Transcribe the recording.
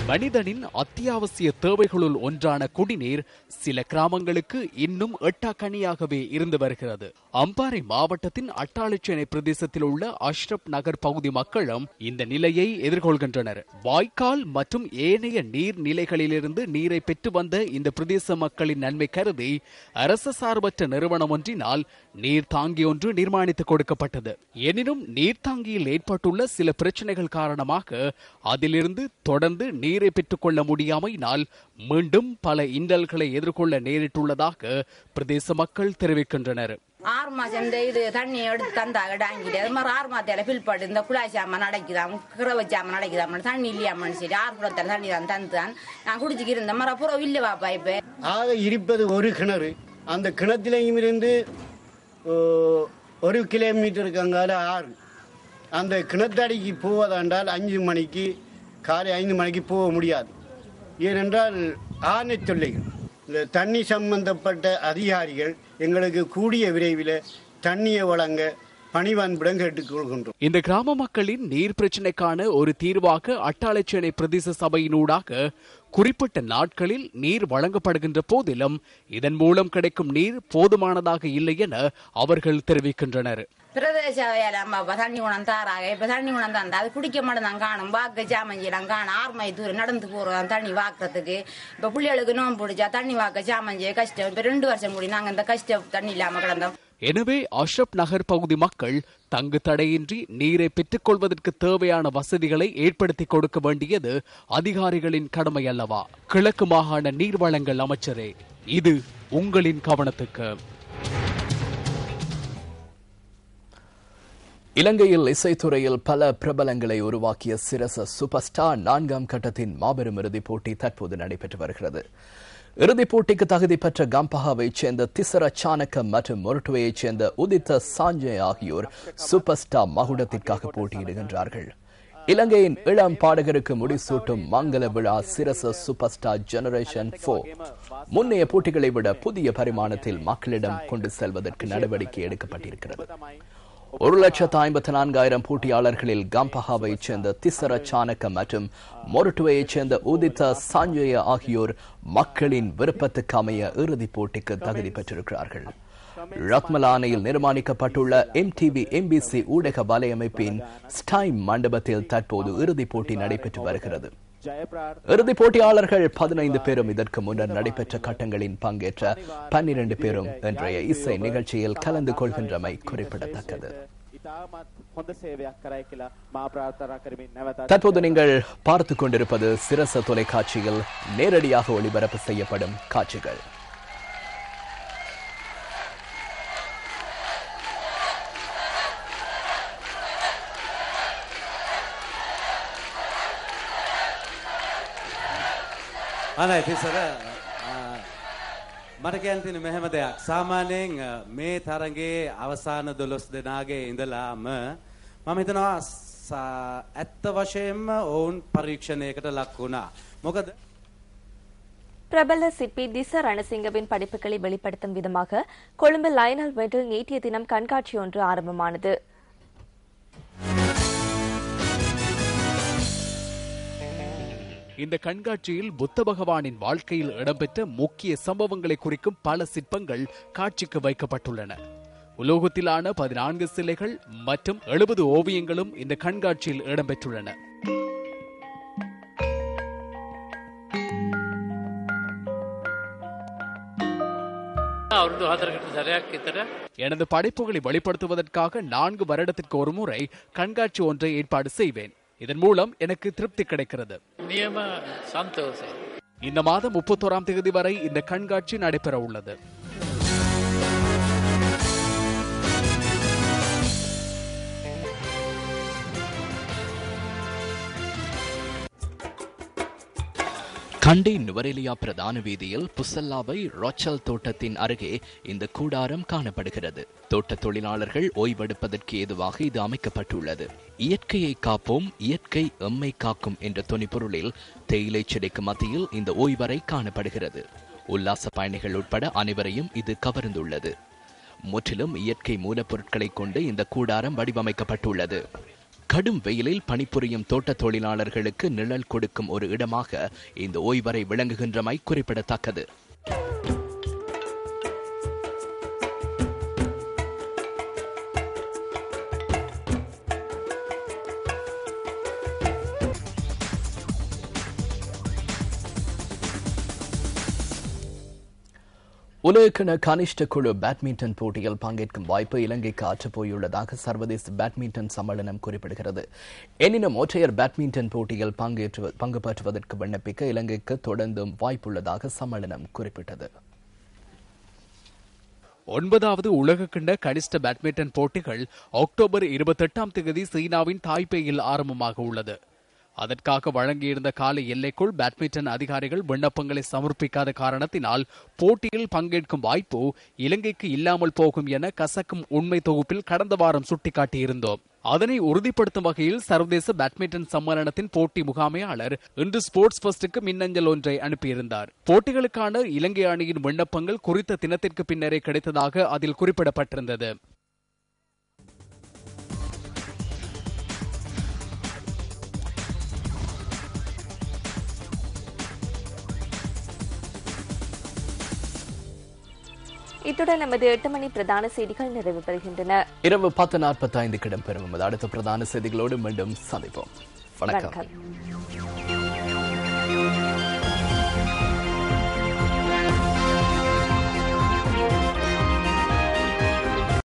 மனிதனின் அத்தியாவசிய தேவைகளுள் ஒன்றான குடிநீர் சில கிராமங்களுக்கு இன்னும் எட்டாக்கனியாகவே இருந்து வருகிறது. அம்பாறை மாவட்டத்தின் அட்டாளச்சேனை பிரதேசத்தில் உள்ள அஷ்ரப் நகர் பகுதி மக்களும் இந்த நிலையை எதிர்கொள்கின்றனர். வாய்க்கால் மற்றும் ஏனைய நீர்நிலைகளிலிருந்து நீரை பெற்று வந்த இந்த பிரதேச மக்களின் நன்மை கருதி அரசு சார்பற்ற நிறுவனம் ஒன்றினால் நீர்த்தாங்கி ஒன்று நிர்மாணித்துக் கொடுக்கப்பட்டது. எனினும் நீர்த்தாங்கியில் ஏற்பட்டுள்ள சில பிரச்சனைகள் காரணமாக அதிலிருந்து தொடர்ந்து நீரை பெற்றுக் கொள்ள முடியாமையினால் மீண்டும் பல இன்னல்களை எதிர்கொள்ள நேரிட்டுள்ளதாக பிரதேச மக்கள் தெரிவிக்கின்றனர். 6 மாசம் இது தண்ணி எடுத்து தந்தாக டாங்கிட்டு அது மாதிரி 6 மாதத்தில் பில்பட்டு இந்த குழாய் சாமான் அடைக்குதாம் கிரவ சாமான் அடைக்குதாம் தண்ணி இல்லையாமன்னு சரி 6 குளத்தில் தண்ணி தான் தந்துதான் நான் குடிச்சிக்கு இருந்த மாதிரி அப்புறம் இல்லை வாப்பா. இப்போ ஆக இருப்பது ஒரு கிணறு. அந்த கிணத்திலையும் இருந்து 1 கிலோமீட்டருக்கு அங்கால 6. அந்த கிணத்தடிக்கு போவதாண்டால் 5 மணிக்கு காலை 5 மணிக்கு போக முடியாது. ஏனென்றால் ஆணை தொல்லைகள். இந்த தண்ணி சம்பந்தப்பட்ட அதிகாரிகள் எங்களுக்கு கூடிய விரைவில் தண்ணியை வழங்க பணிவன்புடன் கேட்டுக்கொள்கின்றோம். இந்த கிராம மக்களின் நீர் பிரச்சினைக்கான ஒரு தீர்வாக அட்டாளச்சேனை பிரதேச சபையினூடாக குறிப்பிட்ட நாட்களில் நீர் வழங்கப்படுகின்ற போதிலும் இதன் மூலம் கிடைக்கும் நீர் போதுமானதாக இல்லை என அவர்கள் தெரிவிக்கின்றனர். பிரதேச தண்ணி குணம் தாராக இப்ப தண்ணி குணம் தந்தா அது குடிக்க மட்டும் தான் காணும். வாக்கு சாமஞ்சிலாம் காணும். 6 மைல் தூரம் நடந்து போறோம் தண்ணி வாக்குறதுக்கு. இப்ப பிள்ளைகளுக்கு நோம்பு பிடிச்சா தண்ணி வாக்க சாமஞ்சி கஷ்டம். இப்ப 2 வருஷம் கூடி நாங்க இந்த கஷ்டம் தண்ணி இல்லாம கிடந்தோம். எனவே அஷ்ரப் நகர் பகுதி மக்கள் தங்கு தடையின்றி நீரை பெற்றுக் கொள்வதற்கு தேவையான வசதிகளை ஏற்படுத்தி கொடுக்க வேண்டியது அதிகாரிகளின் கடமை அல்லவா? கிழக்கு மாகாண நீர்வளங்கள் அமைச்சரே, இது உங்களின் கவனத்துக்கு. இலங்கையில் இசைத்துறையில் பல பிரபலங்களை உருவாக்கிய சிரச சூப்பர் ஸ்டார் 4ஆம் கட்டத்தின் மாபெரும் இறுதிப் போட்டி தற்போது நடைபெற்று வருகிறது. இறுதிப் போட்டிக்கு தகுதி பெற்ற கம்பஹாவைச் சேர்ந்த திசர சாணக்க மற்றும் மொரட்டுவையைச் சேர்ந்த உதித்த சாஞ்சய் ஆகியோர் சூப்பர் ஸ்டார் மகுடத்திற்காக போட்டியிடுகின்றார்கள். இலங்கையின் இளம் பாடகருக்கு முடிசூட்டும் மங்கள விழா சிரச சூப்பர் ஸ்டார் ஜெனரேஷன் 4 முன்னைய போட்டிகளை விட புதிய பரிமாணத்தில் மக்களிடம் கொண்டு செல்வதற்கு நடவடிக்கை எடுக்கப்பட்டிருக்கிறது. 1,54,000 போட்டியாளர்களில் கம்பஹாவைச் சேர்ந்த திசர சாணக்க மற்றும் மொரட்டுவையைச் சேர்ந்த உதித்த சாஞ்சய ஆகியோர் மக்களின் விருப்பத்துக்கு அமைய இறுதிப் போட்டிக்கு தகுதி பெற்றிருக்கிறார்கள். ரத்மலானையில் நிர்மாணிக்கப்பட்டுள்ள MTV MBC ஊடக வலையமைப்பின் ஸ்டைம் மண்டபத்தில் தற்போது இறுதிப் போட்டி நடைபெற்று வருகிறது. இறுதிப் போட்டியாளர்கள் 15 பேரும் இதற்கு முன்னர் நடைபெற்ற கட்டங்களில் பங்கேற்ற 12 பேரும் இன்றைய இசை நிகழ்ச்சியில் கலந்து கொள்கின்றமை குறிப்பிடத்தக்கது. தற்போது நீங்கள் பார்த்துக் கொண்டிருப்பது சிரச தொலைக்காட்சியில் நேரடியாக ஒளிபரப்பு செய்யப்படும் காட்சிகள். අනයි තිසර මට කියන්න තියෙන මෙහෙම දෙයක්. සාමාන්‍යයෙන් මේ තරඟේ අවසාන 12 දෙනාගේ ඉඳලාම මම හිතනවා ඇත්ත වශයෙන්ම ඔවුන් පරීක්ෂණයකට ලක් වුණා. මොකද பிரபல சிற்பி திச ரணசிங்கவின் படைப்புகளை வெளிப்படுத்தும் விதமாக கொழும்பு லயனல் வீட்டில் நேற்றைய தினம் கண்காட்சி ஒன்று ஆரம்பமானது. இந்த கண்காட்சியில் புத்த பகவானின் வாழ்க்கையில் இடம்பெற்ற முக்கிய சம்பவங்களை குறிக்கும் பல சிற்பங்கள் காட்சிக்கு வைக்கப்பட்டுள்ளன. உலோகத்திலான 14 சிலைகள் மற்றும் 70 ஓவியங்களும் இந்த கண்காட்சியில் இடம்பெற்றுள்ளன. எனது படைப்புகளை வெளிப்படுத்துவதற்காக 4 வருடத்திற்கு ஒரு முறை கண்காட்சி ஒன்றை ஏற்பாடு செய்வேன். இதன் மூலம் எனக்கு திருப்தி கிடைக்கிறது. இந்த மாதம் 31ஆம் தேதி வரை இந்த கண்காட்சி நடைபெற உள்ளது. கண்டி நுவரெலியா பிரதான வீதியில் புசல்லாவை ரோச்சல் தோட்டத்தின் அருகே இந்த கூடாரம் காணப்படுகிறது. தோட்ட தொழிலாளர்கள் ஓய்வெடுப்பதற்கு ஏதுவாக இது அமைக்கப்பட்டுள்ளது. இயற்கையை காப்போம், இயற்கை எம்மை காக்கும் என்ற தொனிப்பொருளில் தேயிலை செடிக்கு மத்தியில் இந்த ஓய்வறை காணப்படுகிறது. உல்லாச பயணிகள் உட்பட அனைவரையும் இது கவர்ந்துள்ளது. முற்றிலும் இயற்கை மூலப்பொருட்களை கொண்டு இந்த கூடாரம் வடிவமைக்கப்பட்டுள்ளது. கடும் வெயிலில் பணிபுரியும் தோட்ட தொழிலாளர்களுக்கு நிழல் கொடுக்கும் ஒரு இடமாக இந்த ஓய்வறை விளங்குகின்றமை குறிப்பிடத்தக்கது. உலகக்கிண கனிஷ்ட குழு பேட்மிண்டன் போட்டியில் பங்கேற்கும் வாய்ப்பு இலங்கைக்கு ஆற்றப்போயுள்ளதாக சர்வதேச பேட்மிண்டன் சம்மேளனம் குறிப்பிடுகிறது. எனினும் ஒற்றையர் பேட்மிண்டன் போட்டியில் பங்கு பெற்றுவதற்கு விண்ணப்பிக்க இலங்கைக்கு தொடர்ந்தும் வாய்ப்புள்ளதாக சம்மேளனம் குறிப்பிட்டது. 9வது உலகக்கிண்ண கனிஷ்ட பேட்மிண்டன் போட்டிகள் அக்டோபர் 28ஆம் தேதி சீனாவின் தாய்பேயில் ஆரம்பமாக உள்ளது. அதற்காக வழங்கியிருந்த கால எல்லைக்குள் பேட்மிண்டன் அதிகாரிகள் விண்ணப்பங்களை சமர்ப்பிக்காத காரணத்தினால் போட்டியில் பங்கேற்கும் வாய்ப்பு இலங்கைக்கு இல்லாமல் போகும் என கசக்கும் உண்மை தொகுப்பில் கடந்த வாரம் சுட்டிக்காட்டியிருந்தோம். அதனை உறுதிப்படுத்தும் வகையில் சர்வதேச பேட்மிண்டன் சம்மேளனத்தின் போட்டி முகாமையாளர் இன்று ஸ்போர்ட்ஸ் ஃபர்ஸ்டுக்கு மின்னஞ்சல் ஒன்றை அனுப்பியிருந்தார். போட்டிகளுக்கான இலங்கை அணியின் விண்ணப்பங்கள் குறித்த தினத்திற்கு பின்னரே கிடைத்ததாக அதில் குறிப்பிடப்பட்டிருந்தது. இத்துடன் நமது 8 மணி பிரதான செய்திகள் நிறைவு பெறுகின்றன. இரவு 10:45 இடம்பெறும் அடுத்த பிரதான செய்திகளோடு மீண்டும் சந்திப்போம். வணக்கம்.